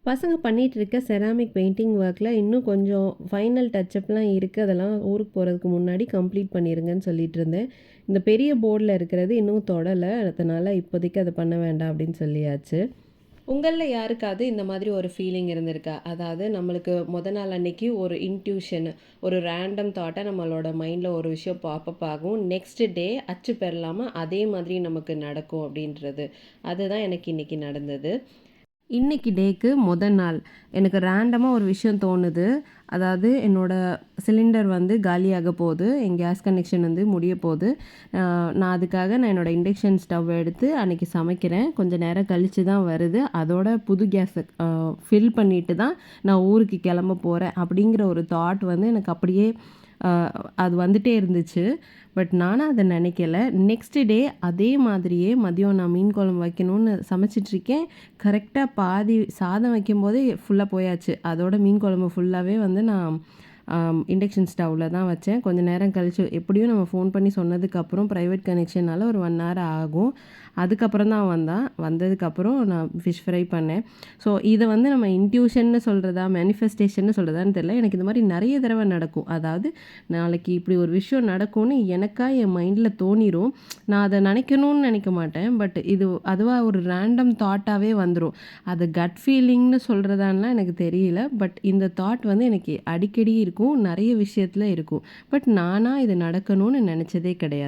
பசங்க பண்ணிட்டு இருக்க செராமிக் பெயிண்டிங் ஒர்க்கில் இன்னும் கொஞ்சம் ஃபைனல் டச்சப்லாம் இருக்குது. அதெல்லாம் ஊருக்கு போகிறதுக்கு முன்னாடி கம்ப்ளீட் பண்ணிடுங்கன்னு சொல்லிட்டு இருந்தேன். இந்த பெரிய போர்டில் இருக்கிறது இன்னும் தொடலை. அதனால் இப்போதைக்கு அதை பண்ண வேண்டாம் அப்படின்னு சொல்லியாச்சு. உங்களில் யாருக்காவது இந்த மாதிரி ஒரு ஃபீலிங் இருந்திருக்கா? அதாவது நம்மளுக்கு நாள் அன்னைக்கு ஒரு இன்ட்யூஷன், ஒரு ரேண்டம் தாட்டை நம்மளோட மைண்டில் ஒரு விஷயம் பாப்பப் ஆகும். நெக்ஸ்ட் டே அச்சு பெறலாமல் அதே மாதிரி நமக்கு நடக்கும் அப்படின்றது. அதுதான் எனக்கு இன்றைக்கி நடந்தது. இன்னைக்கு டேக்கு நாள் எனக்கு ரேண்டமாக ஒரு விஷயம் தோணுது. அதாவது என்னோடய சிலிண்டர் வந்து காலியாக போகுது. என் கேஸ் கனெக்ஷன் வந்து முடிய போகுது. நான் அதுக்காக என்னோடய இண்டக்ஷன் ஸ்டவ் எடுத்து அன்றைக்கி சமைக்கிறேன். கொஞ்சம் நேரம் கழித்து தான் வருது. அதோட புது கேஸை ஃபில் பண்ணிவிட்டு தான் நான் ஊருக்கு கிளம்ப போகிறேன் அப்படிங்கிற ஒரு தாட் வந்து எனக்கு அப்படியே அது வந்துட்டே இருந்துச்சு. பட் நானும் அதை நினைக்கல. நெக்ஸ்ட் டே அதே மாதிரியே மதியம் நான் மீன் குழம்பு வைக்கணும்னு சமைச்சிட்ருக்கேன். கரெக்டாக பாதி சாதம் வைக்கும்போதே ஃபுல்லாக போயாச்சு. அதோட மீன் குழம்பு ஃபுல்லாகவே வந்து நான் இண்டக்ஷன் ஸ்டவ்வில் தான் வச்சேன். கொஞ்சம் நேரம் கழித்து எப்படியும் நம்ம ஃபோன் பண்ணி சொன்னதுக்கப்புறம் ப்ரைவேட் கனெக்ஷனால் ஒரு 1 ஹவர் ஆகும். அதுக்கப்புறம் தான் வந்ததுக்கப்புறம் நான் ஃபிஷ் ஃப்ரை பண்ணேன். ஸோ இதை வந்து நம்ம இன்ட்யூஷன்னு சொல்கிறதா, மேனிஃபெஸ்டேஷன்னு சொல்கிறதான்னு தெரியல. எனக்கு இந்த மாதிரி நிறைய தடவை நடக்கும். அதாவது நாளைக்கு இப்படி ஒரு விஷயம் நடக்கும்னு எனக்கா என் மைண்டில் தோணிரும். நான் அதை நினைக்கணும்னு நினைக்க மாட்டேன். பட் இது அதுவாக ஒரு ரேண்டம் தாட்டாகவே வந்துடும். அது கட் ஃபீலிங்னு சொல்கிறதான்லாம் எனக்கு தெரியல. பட் இந்த தாட் வந்து எனக்கு அடிக்கடி இருக்கும். நிறைய விஷயத்தில் இருக்கும். பட் நானாக இது நடக்கணும்னு நினச்சதே கிடையாது.